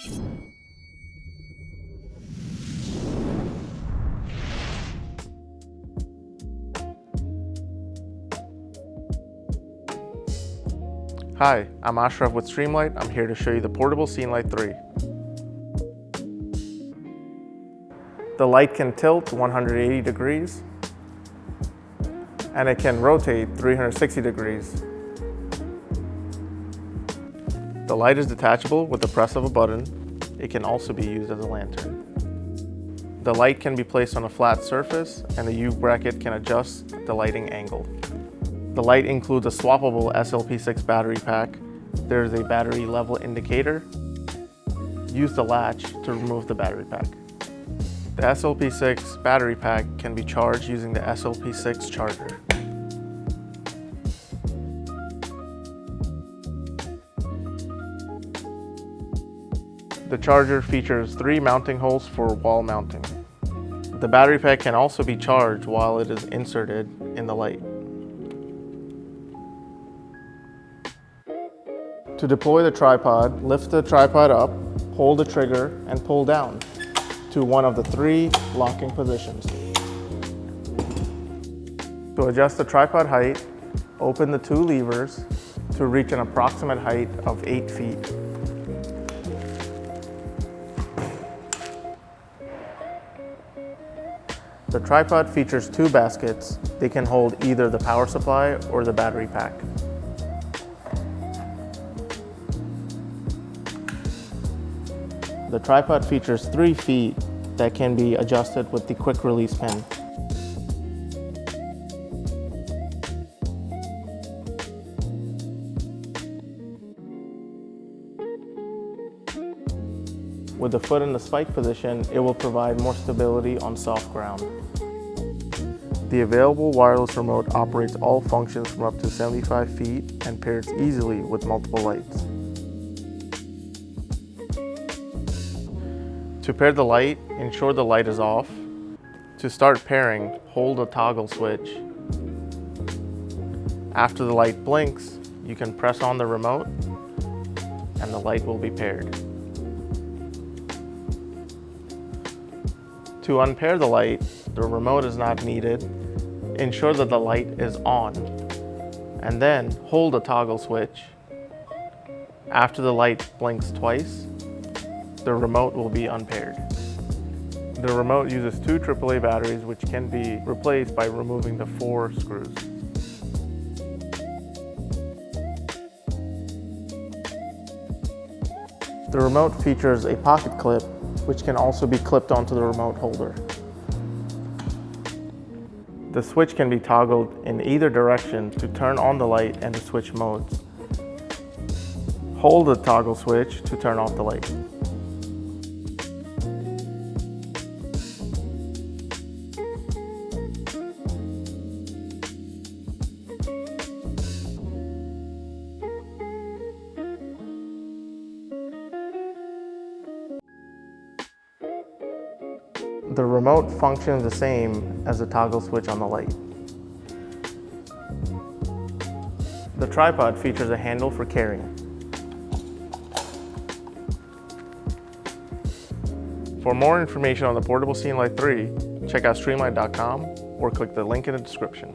Hi, I'm Ashraf with Streamlight. I'm here to show you the portable scene light 3. The light can tilt 180 degrees and it can rotate 360 degrees. The light is detachable with the press of a button. It can also be used as a lantern. The light can be placed on a flat surface and the U bracket can adjust the lighting angle. The light includes a swappable SLP6 battery pack. There is a battery level indicator. Use the latch to remove the battery pack. The SLP6 battery pack can be charged using the SLP6 charger. The charger features 3 mounting holes for wall mounting. The battery pack can also be charged while it is inserted in the light. To deploy the tripod, lift the tripod up, hold the trigger, and pull down to one of the 3 locking positions. To adjust the tripod height, open the 2 levers to reach an approximate height of 8 feet. The tripod features 2 baskets. They can hold either the power supply or the battery pack. The tripod features 3 feet that can be adjusted with the quick release pin. With the foot in the spike position, it will provide more stability on soft ground. The available wireless remote operates all functions from up to 75 feet and pairs easily with multiple lights. To pair the light, ensure the light is off. To start pairing, hold a toggle switch. After the light blinks, you can press on the remote and the light will be paired. To unpair the light, the remote is not needed. Ensure that the light is on and then hold a toggle switch. After the light blinks twice, the remote will be unpaired. The remote uses 2 AAA batteries which can be replaced by removing the 4 screws. The remote features a pocket clip which can also be clipped onto the remote holder. The switch can be toggled in either direction to turn on the light and to switch modes. Hold the toggle switch to turn off the light. The remote functions the same as the toggle switch on the light. The tripod features a handle for carrying. For more information on the portable scene light 3, check out streamlight.com or click the link in the description.